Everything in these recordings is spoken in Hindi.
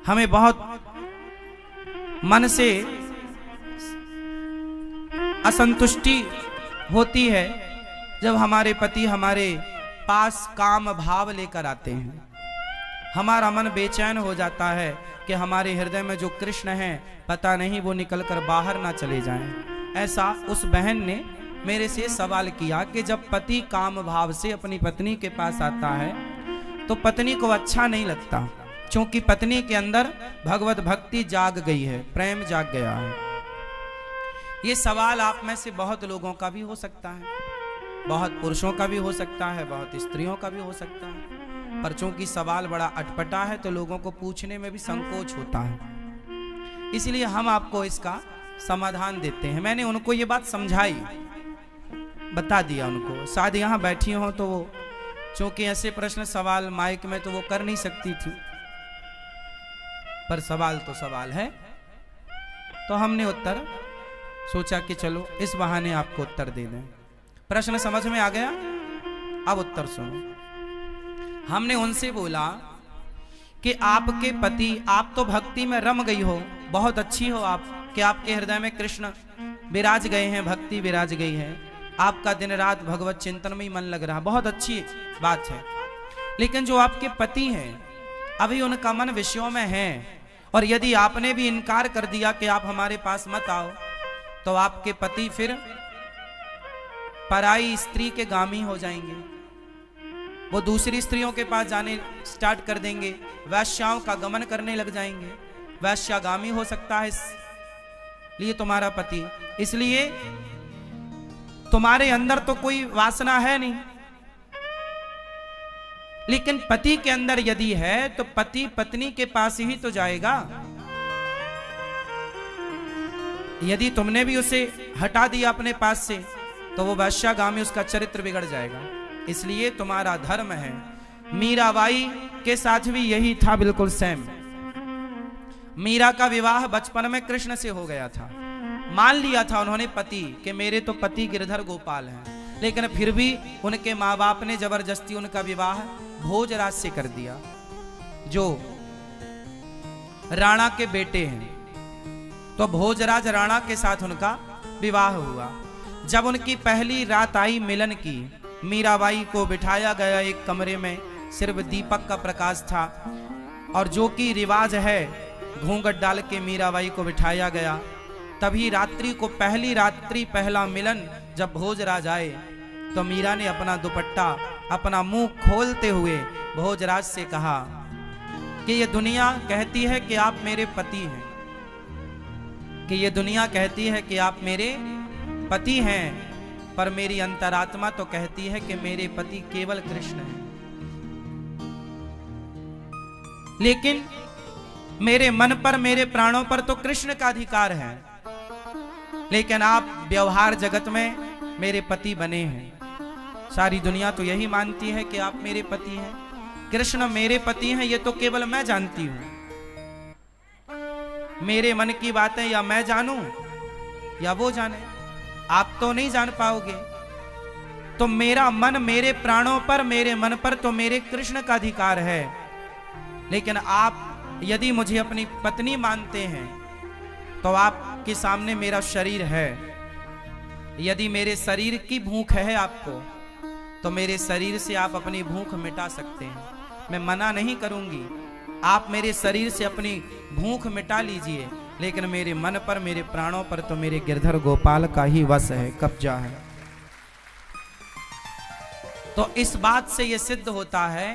हमें बहुत मन से असंतुष्टि होती है जब हमारे पति हमारे पास काम भाव लेकर आते हैं। हमारा मन बेचैन हो जाता है कि हमारे हृदय में जो कृष्ण हैं पता नहीं वो निकलकर बाहर ना चले जाएं। ऐसा उस बहन ने मेरे से सवाल किया कि जब पति काम भाव से अपनी पत्नी के पास आता है तो पत्नी को अच्छा नहीं लगता, क्योंकि पत्नी के अंदर भगवत भक्ति जाग गई है, प्रेम जाग गया है। ये सवाल आप में से बहुत लोगों का भी हो सकता है, बहुत पुरुषों का भी हो सकता है, बहुत स्त्रियों का भी हो सकता है, पर चूंकि सवाल बड़ा अटपटा है तो लोगों को पूछने में भी संकोच होता है, इसलिए हम आपको इसका समाधान देते हैं। मैंने उनको ये बात समझाई, बता दिया उनको। शायद यहाँ बैठी हो तो वो, चूंकि ऐसे प्रश्न सवाल माइक में तो वो कर नहीं सकती थी, पर सवाल तो सवाल है, तो हमने उत्तर सोचा कि चलो इस बहाने आपको उत्तर दे दें। प्रश्न समझ में आ गया? अब उत्तर सुनो। हमने उनसे बोला कि आपके पति, आप तो भक्ति में रम गई हो, बहुत अच्छी हो आप, कि आपके हृदय में कृष्ण विराज गए हैं, भक्ति विराज गई है, आपका दिन रात भगवत चिंतन में ही मन लग रहा, बहुत अच्छी बात है। लेकिन जो आपके पति हैं अभी उनका मन विषयों में है, और यदि आपने भी इनकार कर दिया कि आप हमारे पास मत आओ तो आपके पति फिर पराई स्त्री के गामी हो जाएंगे, वो दूसरी स्त्रियों के पास जाने स्टार्ट कर देंगे, वैश्याओं का गमन करने लग जाएंगे, वैश्यागामी हो सकता है इसलिए तुम्हारा पति। इसलिए तुम्हारे अंदर तो कोई वासना है नहीं, लेकिन पति के अंदर यदि है तो पति पत्नी के पास ही तो जाएगा। यदि तुमने भी उसे हटा दिया अपने पास से तो वो वैश्यागामी, उसका चरित्र बिगड़ जाएगा। इसलिए तुम्हारा धर्म है। मीराबाई के साथ भी यही था, बिल्कुल सेम। मीरा का विवाह बचपन में कृष्ण से हो गया था, मान लिया था उन्होंने पति कि मेरे तो पति गिरधर गोपाल हैं, लेकिन फिर भी उनके माँ बाप ने जबरदस्ती उनका विवाह भोजराज से कर दिया, जो राणा के बेटे हैं। तो भोजराज राणा के साथ उनका विवाह हुआ। जब उनकी पहली रात आई मिलन की, मीराबाई को बिठाया गया एक कमरे में, सिर्फ दीपक का प्रकाश था, और जो कि रिवाज है घूंघट डाल के मीराबाई को बिठाया गया। तभी रात्रि को, पहली रात्रि पहला मिलन जब भोजराज आए तो मीरा ने अपना दुपट्टा, अपना मुंह खोलते हुए भोजराज से कहा कि ये दुनिया कहती है कि आप मेरे पति हैं, कि ये दुनिया कहती है कि आप मेरे पति हैं, पर मेरी अंतरात्मा तो कहती है कि मेरे पति केवल कृष्ण हैं। लेकिन मेरे मन पर, मेरे प्राणों पर तो कृष्ण का अधिकार है, लेकिन आप व्यवहार जगत में मेरे पति बने हैं। सारी दुनिया तो यही मानती है कि आप मेरे पति हैं, कृष्ण मेरे पति हैं, ये तो केवल मैं जानती हूं। मेरे मन की बातें या मैं जानूं या वो जाने, आप तो नहीं जान पाओगे। तो मेरा मन, मेरे प्राणों पर, मेरे मन पर तो मेरे कृष्ण का अधिकार है, लेकिन आप यदि मुझे अपनी पत्नी मानते हैं तो आपके सामने मेरा शरीर है। यदि मेरे शरीर की भूख है आपको तो मेरे शरीर से आप अपनी भूख मिटा सकते हैं, मैं मना नहीं करूंगी। आप मेरे शरीर से अपनी भूख मिटा लीजिए, लेकिन मेरे मन पर, मेरे प्राणों पर तो मेरे गिरधर गोपाल का ही वश है, कब्जा है। तो इस बात से यह सिद्ध होता है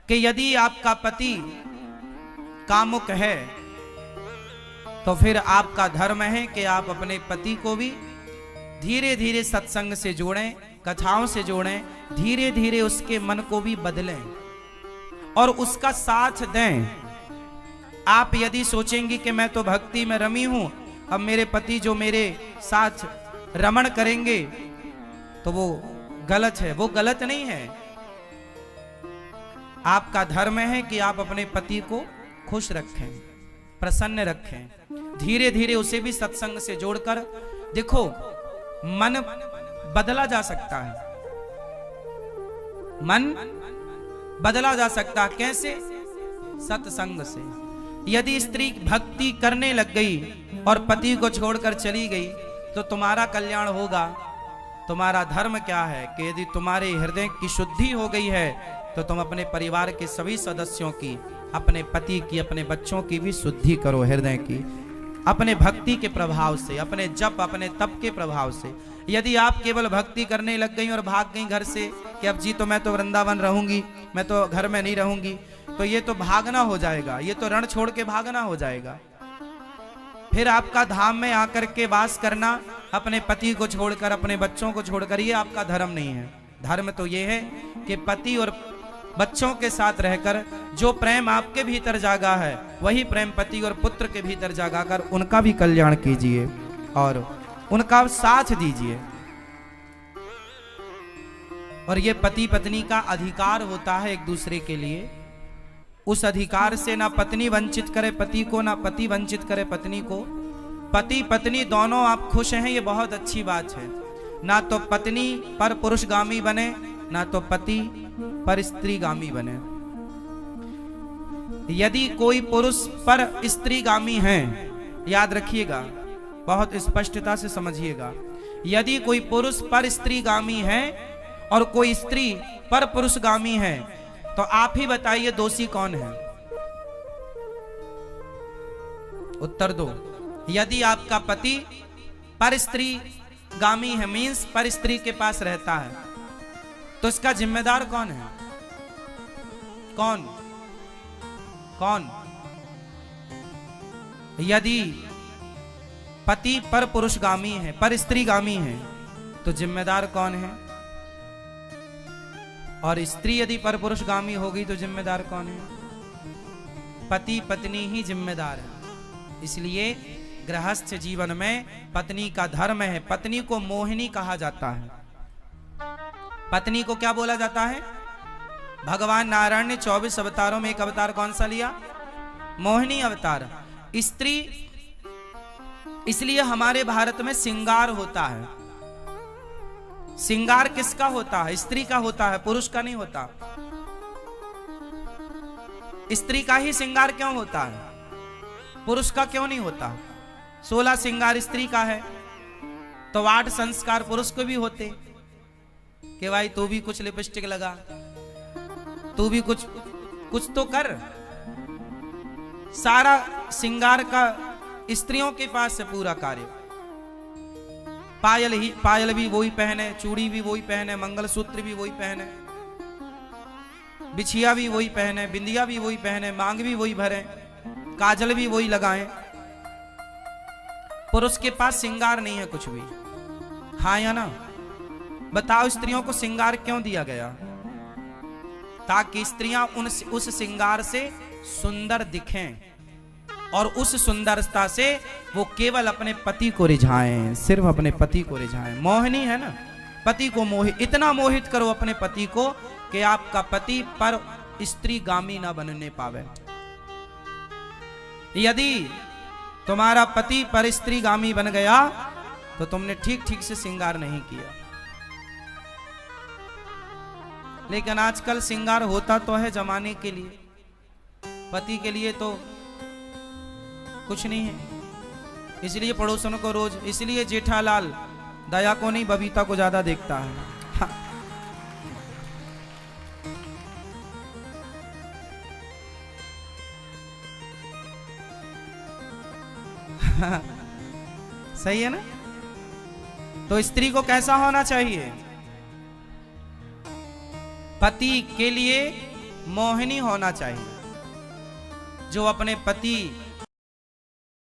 कि यदि आपका पति कामुक है तो फिर आपका धर्म है कि आप अपने पति को भी धीरे धीरे सत्संग से जोड़ें, कथाओं से जोड़ें, धीरे धीरे उसके मन को भी बदलें और उसका साथ दें। आप यदि सोचेंगी कि मैं तो भक्ति में रमी हूं, अब मेरे पति जो मेरे साथ रमण करेंगे तो वो गलत है, वो गलत नहीं है। आपका धर्म है कि आप अपने पति को खुश रखें, प्रसन्न रखें, धीरे धीरे उसे भी सत्संग से जोड़कर। देखो, मन बदला जा सकता है, मन बदला जा सकता है। कैसे? सत्संग से। यदि स्त्री भक्ति करने लग गई और पति को छोड़कर चली गई तो तुम्हारा कल्याण होगा। तुम्हारा धर्म क्या है कि यदि तुम्हारे हृदय की शुद्धि हो गई है तो तुम अपने परिवार के सभी सदस्यों की, अपने पति की, अपने बच्चों की भी शुद्धि करो हृदय की, अपने भक्ति के प्रभाव से, अपने जप, अपने तप के प्रभाव से। यदि आप केवल भक्ति करने लग गई और भाग गई घर से कि अब जी तो मैं तो वृंदावन रहूंगी, मैं तो घर में नहीं रहूंगी, तो ये तो भागना हो जाएगा, ये तो रण छोड़ के भागना हो जाएगा। फिर आपका धाम में आकर के वास करना, अपने पति को छोड़कर, अपने बच्चों को छोड़कर, ये आपका धर्म नहीं है। धर्म तो ये है कि पति और बच्चों के साथ रहकर जो प्रेम आपके भीतर जागा है वही प्रेम पति और पुत्र के भीतर जागा कर उनका भी कल्याण कीजिए और उनका साथ दीजिए। और ये पति पत्नी का अधिकार होता है एक दूसरे के लिए। उस अधिकार से ना पत्नी वंचित करे पति को, ना पति वंचित करे पत्नी को। पति पत्नी दोनों आप खुश हैं, ये बहुत अच्छी बात है। ना तो पत्नी पर पुरुषगामी बने, ना तो पति पर स्त्रीगामी बने। यदि कोई पुरुष पर स्त्रीगामी है, याद रखिएगा, बहुत स्पष्टता से समझिएगा, यदि कोई पुरुष पर स्त्रीगामी है और कोई स्त्री पर पुरुषगामी है तो आप ही बताइए दोषी कौन है? उत्तर दो। यदि आपका पति पर स्त्रीगामी है, मीन्स पर स्त्री के पास रहता है, तो इसका जिम्मेदार कौन है? कौन? कौन? यदि पति पर पुरुषगामी है, पर स्त्रीगामी है, तो जिम्मेदार कौन है? और स्त्री यदि पर पुरुषगामी होगी तो जिम्मेदार कौन है? पति पत्नी ही जिम्मेदार है। इसलिए गृहस्थ जीवन में पत्नी का धर्म है। पत्नी को मोहिनी कहा जाता है। पत्नी को क्या बोला जाता है? भगवान नारायण ने 24 अवतारों में एक अवतार कौन सा लिया? मोहिनी अवतार। स्त्री, इसलिए हमारे भारत में श्रृंगार होता है। श्रृंगार किसका होता है? स्त्री का होता है, पुरुष का नहीं होता। स्त्री का ही श्रृंगार क्यों होता है? पुरुष का क्यों नहीं होता? 16 श्रृंगार स्त्री का है तो 8 संस्कार पुरुष को भी होते कि भाई तू भी कुछ लिपस्टिक लगा, तू भी कुछ तो कर। सारा श्रृंगार का स्त्रियों के पास है पूरा कार्य। पायल भी वही पहने, चूड़ी भी वही पहने, मंगलसूत्र भी वही पहने, बिछिया भी वही पहने, बिंदिया भी वही पहने, मांग भी वही भरे, काजल भी वही लगाएं। पुरुष के पास श्रृंगार नहीं है कुछ भी। हाँ या ना? बताओ, स्त्रियों को श्रृंगार क्यों दिया गया? ताकि स्त्रियां उस श्रृंगार से सुंदर दिखें और उस सुंदरता से वो केवल अपने पति को रिझाएं, सिर्फ अपने पति को रिझाएं। मोहिनी है ना, पति को इतना मोहित करो अपने पति को कि आपका पति पर स्त्रीगामी ना बनने पावे। यदि तुम्हारा पति पर स्त्रीगामी बन गया तो तुमने ठीक से श्रृंगार नहीं किया। लेकिन आजकल श्रृंगार होता तो है जमाने के लिए, पति के लिए तो कुछ नहीं है। इसलिए पड़ोसन को रोज, इसलिए जेठालाल दया को नहीं बबीता को ज्यादा देखता है। सही है ना? तो स्त्री को कैसा होना चाहिए? पति के लिए मोहिनी होना चाहिए, जो अपने पति